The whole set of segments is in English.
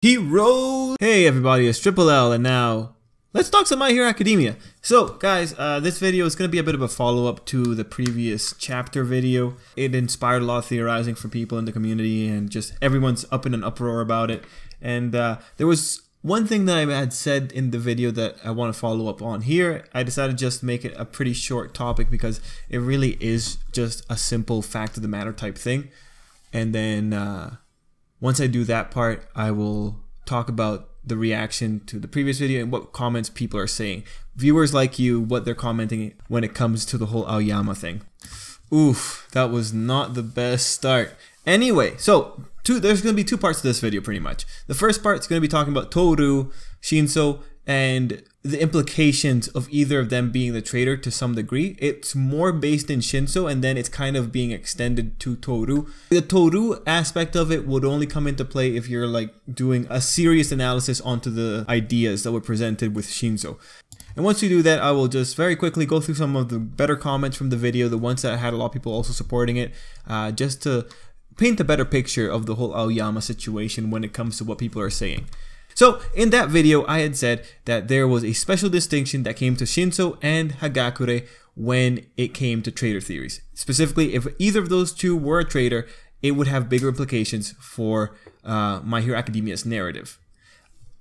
Heroes! Hey everybody, it's Tripl-L, and now let's talk some My Hero Academia. So guys, this video is going to be a bit of a follow-up to the previous chapter video. It inspired a lot of theorizing for people in the community, and just everyone's up in an uproar about it. And there was one thing that I had said in the video that I want to follow up on here. I decided to just make it a pretty short topic because it really is just a simple fact of the matter type thing. And then once I do that part, I will talk about the reaction to the previous video and what comments people are saying. Viewers like you, what they're commenting when it comes to the whole Ayama thing. Oof, that was not the best start. Anyway, so there's going to be two parts to this video pretty much. The first part is going to be talking about Toru, Shinso, and the implications of either of them being the traitor to some degree. It's more based in Shinso, and then it's kind of being extended to Toru. The Toru aspect of it would only come into play if you're like doing a serious analysis onto the ideas that were presented with Shinso. And once you do that, I will just very quickly go through some of the better comments from the video, the ones that had a lot of people also supporting it, just to paint a better picture of the whole Ayama situation when it comes to what people are saying. So in that video, I had said that there was a special distinction that came to Shinso and Hagakure when it came to traitor theories. Specifically, if either of those two were a traitor, it would have bigger implications for My Hero Academia's narrative.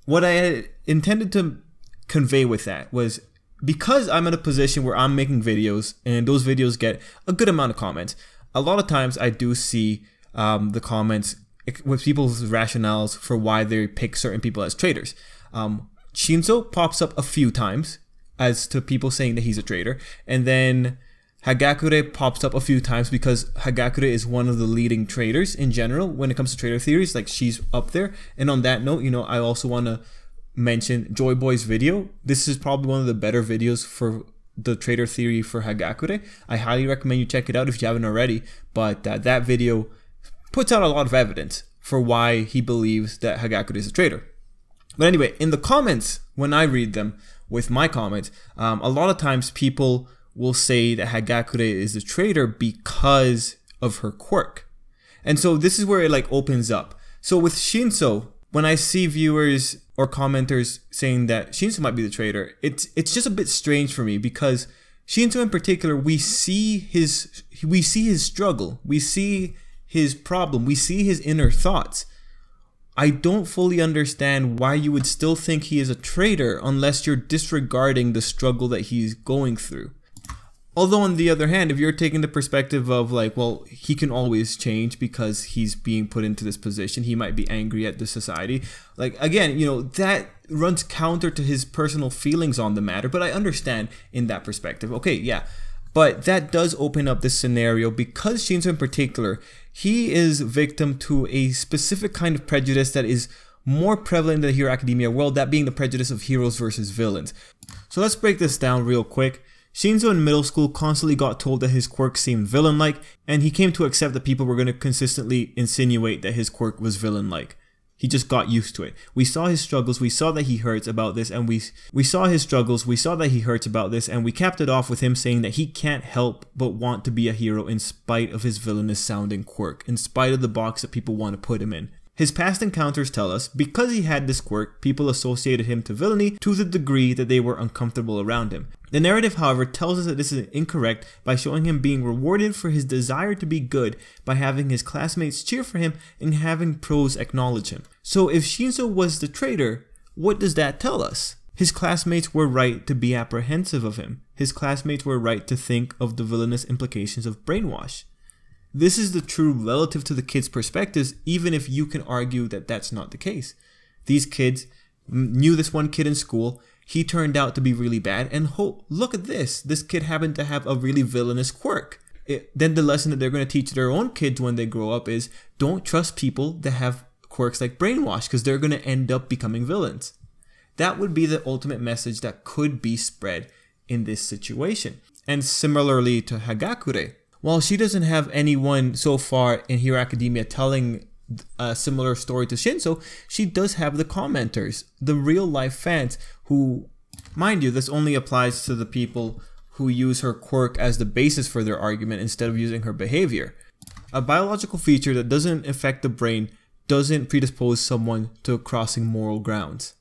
What I had intended to convey with that was, because I'm in a position where I'm making videos and those videos get a good amount of comments, a lot of times I do see the comments with people's rationales for why they pick certain people as traitors. Shinso pops up a few times as to people saying that he's a traitor, and then Hagakure pops up a few times because Hagakure is one of the leading traitors in general when it comes to traitor theories. Like, she's up there. And on that note, you know, I also want to mention Joy Boy's video. This is probably one of the better videos for the traitor theory for Hagakure. I highly recommend you check it out if you haven't already, but that video puts out a lot of evidence for why he believes that Hagakure is a traitor. But anyway, in the comments, when I read them with my comments, a lot of times people will say that Hagakure is a traitor because of her quirk. And so this is where it like opens up. So with Shinso, when I see viewers or commenters saying that Shinso might be the traitor, it's just a bit strange for me, because Shinso in particular, we see his struggle, we see his problem, we see his inner thoughts. I don't fully understand why you would still think he is a traitor unless you're disregarding the struggle that he's going through. Although on the other hand, if you're taking the perspective of like, well, he can always change because he's being put into this position, he might be angry at the society. Like, again, you know, that runs counter to his personal feelings on the matter, but I understand in that perspective. Okay, yeah. But that does open up this scenario because Shinso in particular, he is victim to a specific kind of prejudice that is more prevalent in the Hero Academia world, that being the prejudice of heroes versus villains. So let's break this down real quick. Shinso in middle school constantly got told that his quirk seemed villain-like, and he came to accept that people were going to consistently insinuate that his quirk was villain-like. He just got used to it. We saw his struggles, we saw that he hurts about this, and we saw his struggles, we saw that he hurts about this, and we capped it off with him saying that he can't help but want to be a hero in spite of his villainous sounding quirk, in spite of the box that people want to put him in. His past encounters tell us, because he had this quirk, people associated him to villainy to the degree that they were uncomfortable around him. The narrative, however, tells us that this is incorrect by showing him being rewarded for his desire to be good by having his classmates cheer for him and having pros acknowledge him. So if Shinso was the traitor, what does that tell us? His classmates were right to be apprehensive of him. His classmates were right to think of the villainous implications of brainwash. This is the true relative to the kids' perspectives, even if you can argue that that's not the case. These kids knew this one kid in school. He turned out to be really bad, and look at this. This kid happened to have a really villainous quirk. Then the lesson that they're going to teach their own kids when they grow up is, don't trust people that have quirks like brainwash, because they're going to end up becoming villains. That would be the ultimate message that could be spread in this situation. And similarly to Hagakure, while she doesn't have anyone so far in Hero Academia telling a similar story to Shinso, she does have the commenters, the real life fans who, mind you, this only applies to the people who use her quirk as the basis for their argument instead of using her behavior. A biological feature that doesn't affect the brain doesn't predispose someone to crossing moral grounds.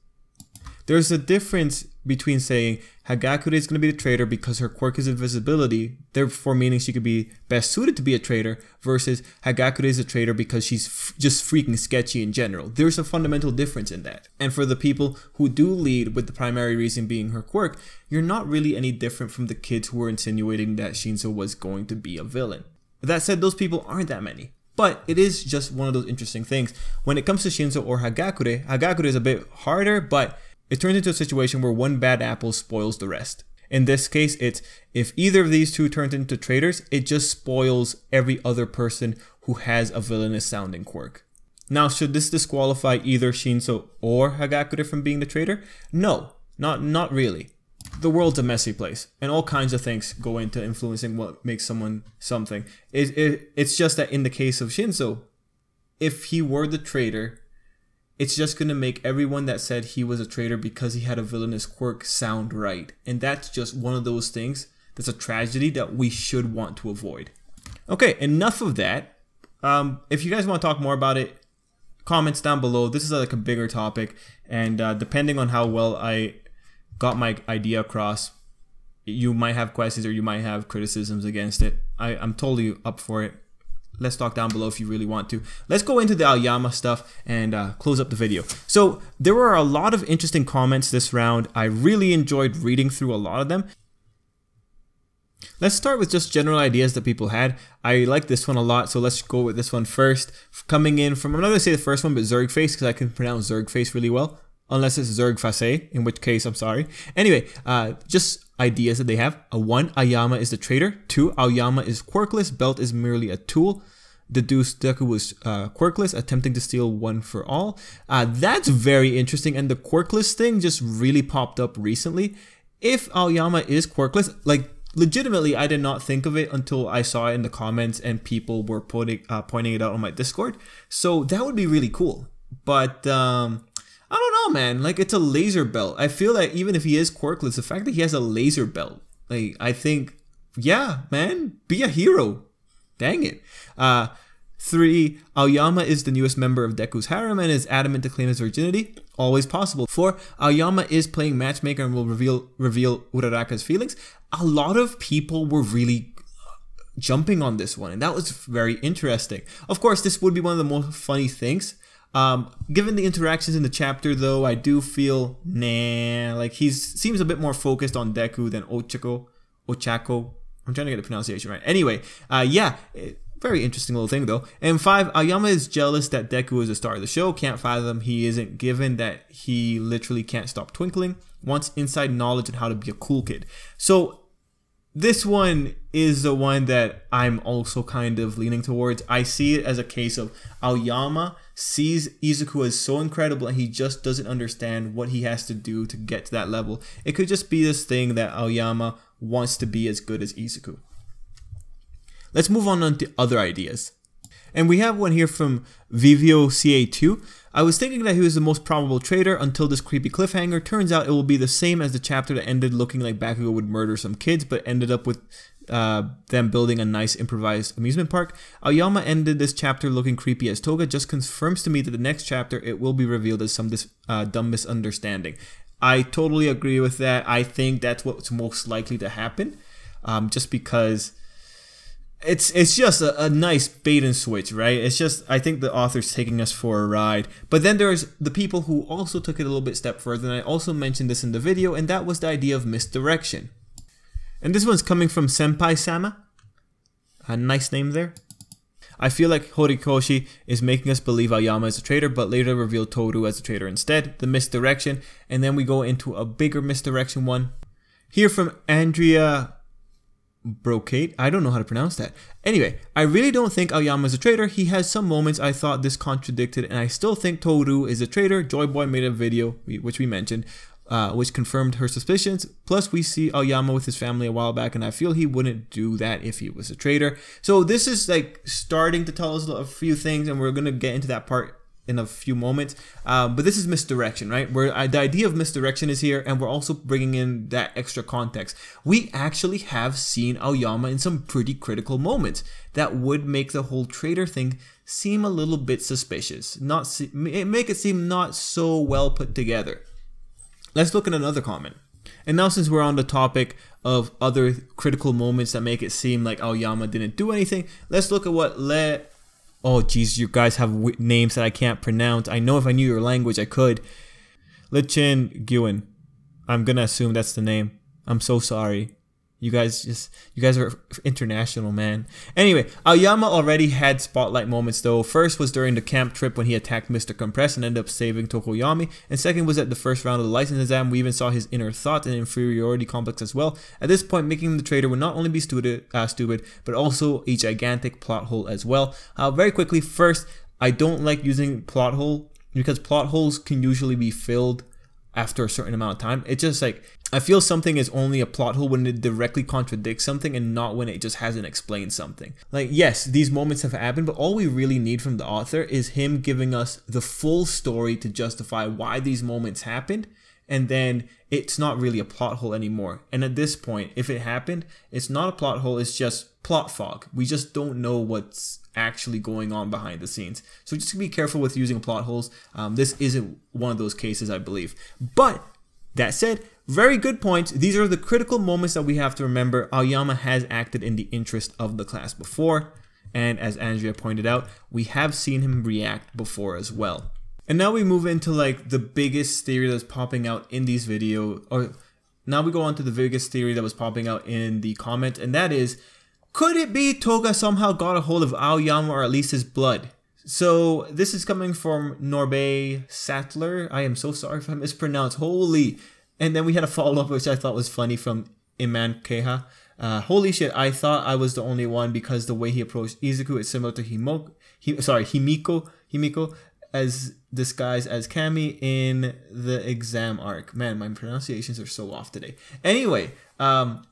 There's a difference between saying Hagakure is going to be the traitor because her quirk is invisibility, therefore meaning she could be best suited to be a traitor, versus Hagakure is a traitor because she's just freaking sketchy in general. There's a fundamental difference in that. And for the people who do lead with the primary reason being her quirk, you're not really any different from the kids who were insinuating that Shinso was going to be a villain. That said, those people aren't that many. But it is just one of those interesting things. When it comes to Shinso or Hagakure, Hagakure is a bit harder, but it turns into a situation where one bad apple spoils the rest. In this case, it's if either of these two turns into traitors, it just spoils every other person who has a villainous sounding quirk. Now, should this disqualify either Shinso or Hagakure from being the traitor? No, not really. The world's a messy place, and all kinds of things go into influencing what makes someone something. It's just that in the case of Shinso, if he were the traitor, it's just going to make everyone that said he was a traitor because he had a villainous quirk sound right. And that's just one of those things that's a tragedy that we should want to avoid. Okay, enough of that. If you guys want to talk more about it, comments down below. This is like a bigger topic, and depending on how well I got my idea across, you might have questions or you might have criticisms against it. I'm totally up for it. Let's talk down below if you really want to. Let's go into the Ayama stuff and close up the video. So there were a lot of interesting comments this round. I really enjoyed reading through a lot of them. Let's start with just general ideas that people had. I like this one a lot, so let's go with this one first. Coming in from, I'm not going to say the first one, but Zergface, because I can pronounce Zergface really well. Unless it's Zergface, in which case I'm sorry. Anyway, just ideas that they have. 1. Ayama is the traitor. 2. Ayama is quirkless. Belt is merely a tool. Deduce Deku was quirkless, attempting to steal one for all. That's very interesting, and the quirkless thing just really popped up recently. If Ayama is quirkless, like legitimately, I did not think of it until I saw it in the comments and people were pointing it out on my Discord. So that would be really cool. But I don't know, man. Like, it's a laser belt. I feel like even if he is quirkless, the fact that he has a laser belt, like, I think, yeah, man, be a hero. Dang it. 3. Ayama is the newest member of Deku's harem and is adamant to claim his virginity. Always possible. 4. Ayama is playing matchmaker and will reveal Uraraka's feelings. A lot of people were really jumping on this one, and that was very interesting. Of course, this would be one of the most funny things. Given the interactions in the chapter, though, I do feel, like he seems a bit more focused on Deku than Ochako. I'm trying to get the pronunciation right. Anyway, yeah, very interesting little thing, though. And 5, Ayama is jealous that Deku is the star of the show. Can't fathom he isn't, given that he literally can't stop twinkling. Wants inside knowledge on how to be a cool kid. So this one is the one that I'm also kind of leaning towards. I see it as a case of Ayama sees Izuku as so incredible and he just doesn't understand what he has to do to get to that level. It could just be this thing that Ayama wants to be as good as Izuku. Let's move on to other ideas. And we have one here from Vivio CA2. I was thinking that he was the most probable traitor until this creepy cliffhanger. Turns out it will be the same as the chapter that ended looking like Bakugo would murder some kids, but ended up with them building a nice improvised amusement park. Ayama ended this chapter looking creepy as Toga. Just confirms to me that the next chapter it will be revealed as some dumb misunderstanding. I totally agree with that. I think that's what's most likely to happen, just because it's just a nice bait and switch, right? It's just, I think the author's taking us for a ride. But then there's the people who also took it a little bit step further, and I also mentioned this in the video, and that was the idea of misdirection. And this one's coming from Senpai-sama. A nice name there. I feel like Horikoshi is making us believe Ayama is a traitor, but later revealed Toru as a traitor instead. The misdirection, and then we go into a bigger misdirection one. Here from Andrea Brocade. I don't know how to pronounce that. Anyway, I really don't think Ayama is a traitor. He has some moments I thought this contradicted, and I still think Toru is a traitor. Joy Boy made a video, which we mentioned, which confirmed her suspicions. Plus, we see Ayama with his family a while back, and I feel he wouldn't do that if he was a traitor. So this is like starting to tell us a few things, and we're going to get into that part in a few moments. But this is misdirection, right? Where the idea of misdirection is here, and we're also bringing in that extra context. We actually have seen Ayama in some pretty critical moments that would make the whole traitor thing seem a little bit suspicious. Make it seem not so well put together. Let's look at another comment. And now since we're on the topic of other critical moments that make it seem like Ayama didn't do anything, let's look at what oh geez, you guys have names that I can't pronounce. I know if I knew your language I could. Lichin Gyuin. I'm gonna assume that's the name. I'm so sorry. You guys are international, man. Anyway, Ayama already had spotlight moments though. First was during the camp trip when he attacked Mr. Compress and ended up saving Tokoyami. And second was at the first round of the license exam. We even saw his inner thoughts and inferiority complex as well. At this point, making him the traitor would not only be stupid, but also a gigantic plot hole as well. Very quickly, first, I don't like using plot hole because plot holes can usually be filled after a certain amount of time. It's just like, I feel something is only a plot hole when it directly contradicts something and not when it just hasn't explained something. Like, yes, these moments have happened, but all we really need from the author is him giving us the full story to justify why these moments happened, and then it's not really a plot hole anymore. And at this point, if it happened, it's not a plot hole, it's just plot fog. We just don't know what's actually going on behind the scenes. So just be careful with using plot holes. This isn't one of those cases, I believe. But that said, very good points. These are the critical moments that we have to remember. Ayama has acted in the interest of the class before, and as Andrea pointed out, we have seen him react before as well. And now we move into like the biggest theory that's popping out in these videos, or now we go on to the biggest theory that was popping out in the comment, and that is, could it be Toga somehow got a hold of Ayama or at least his blood? So this is coming from Norbe Sattler. I am so sorry if I mispronounced. Holy. And then we had a follow-up which I thought was funny from Iman Keha. Holy shit, I thought I was the only one because the way he approached Izuku is similar to Himiko as disguised as Kami in the exam arc. Man, my pronunciations are so off today. Anyway,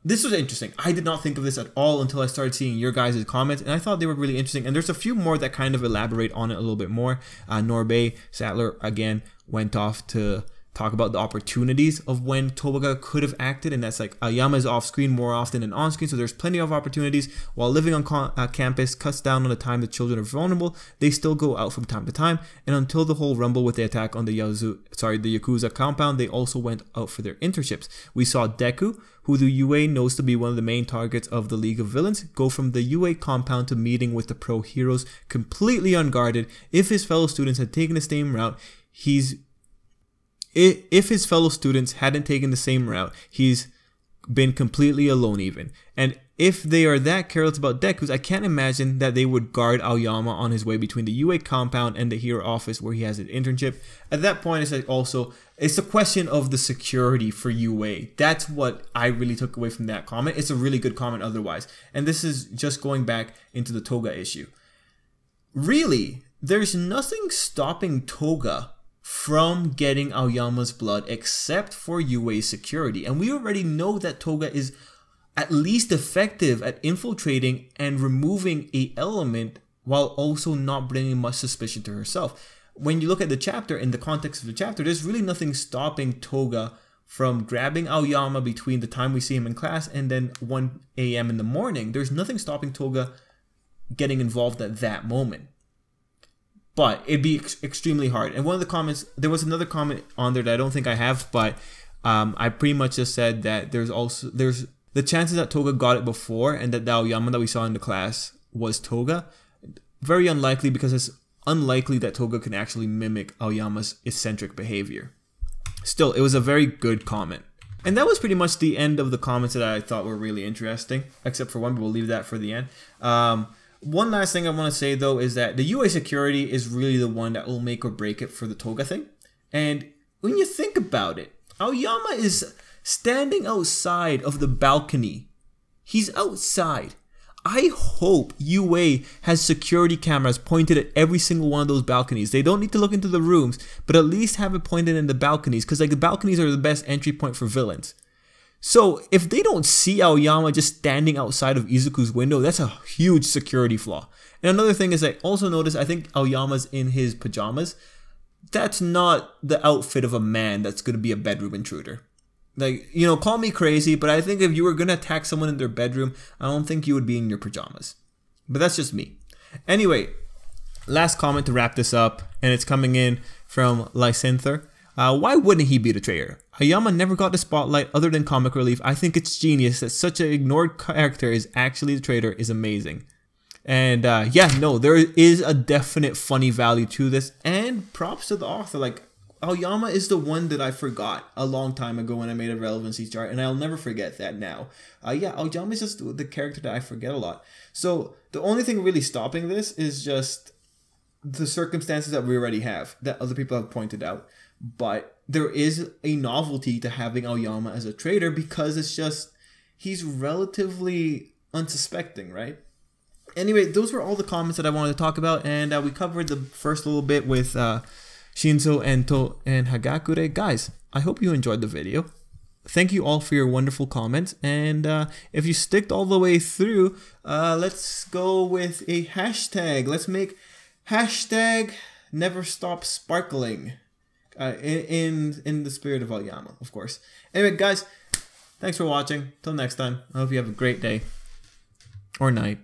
this was interesting. I did not think of this at all until I started seeing your guys' comments, and I thought they were really interesting. And there's a few more that kind of elaborate on it a little bit more. Norbe Sattler, again, went off to talk about the opportunities of when Toga could have acted, and that's like Ayama is off screen more often than on screen, so there's plenty of opportunities. While living on campus cuts down on the time the children are vulnerable, they still go out from time to time, and until the whole rumble with the attack on the Yakuza compound, they also went out for their internships. We saw Deku, who the UA knows to be one of the main targets of the League of Villains, go from the UA compound to meeting with the pro heroes completely unguarded. If his fellow students had taken the same route, if his fellow students hadn't taken the same route, he's been completely alone even. And if they are that careless about Deku's, I can't imagine that they would guard Ayama on his way between the UA compound and the hero office where he has an internship. At that point, it's like also, it's a question of the security for UA. That's what I really took away from that comment. It's a really good comment otherwise. And this is just going back into the Toga issue. Really, there's nothing stopping Toga from getting Ayama's blood except for UA security, and we already know that Toga is at least effective at infiltrating and removing a element while also not bringing much suspicion to herself. When you look at the chapter, in the context of the chapter, there's really nothing stopping Toga from grabbing Ayama between the time we see him in class and then 1 a.m. in the morning. There's nothing stopping Toga getting involved at that moment. But it'd be extremely hard. And one of the comments, there was another comment on there that I don't think I have, but I pretty much just said that there's the chances that Toga got it before and that the Ayama that we saw in the class was Toga. Very unlikely, because it's unlikely that Toga can actually mimic Ayama's eccentric behavior. Still, it was a very good comment. And that was pretty much the end of the comments that I thought were really interesting, except for one, but we'll leave that for the end. One last thing I want to say though is that the UA security is really the one that will make or break it for the Toga thing. And when you think about it, Ayama is standing outside of the balcony. He's outside. I hope UA has security cameras pointed at every single one of those balconies. They don't need to look into the rooms, but at least have it pointed in the balconies, because like the balconies are the best entry point for villains. So if they don't see Ayama just standing outside of Izuku's window, that's a huge security flaw. And another thing is, I also noticed, I think Ayama's in his pajamas. That's not the outfit of a man that's going to be a bedroom intruder. Like, you know, call me crazy, but I think if you were going to attack someone in their bedroom, I don't think you would be in your pajamas. But that's just me. Anyway, last comment to wrap this up, and it's coming in from Lysinther. Why wouldn't he be the traitor? Ayama never got the spotlight other than comic relief. I think it's genius that such an ignored character is actually the traitor is amazing. And yeah, no, there is a definite funny value to this, and props to the author. Like, Ayama is the one that I forgot a long time ago when I made a relevancy chart, and I'll never forget that now. Yeah, Ayama is just the character that I forget a lot. So the only thing really stopping this is just the circumstances that we already have, that other people have pointed out. But there is a novelty to having Ayama as a traitor, because it's just, he's relatively unsuspecting, right? Anyway, those were all the comments that I wanted to talk about, and we covered the first little bit with Shinso and Hagakure. Guys, I hope you enjoyed the video. Thank you all for your wonderful comments, and if you sticked all the way through, let's go with a hashtag. Let's make hashtag never stop sparkling. In the spirit of Ayama, of course. Anyway, guys, thanks for watching. Till next time, I hope you have a great day or night.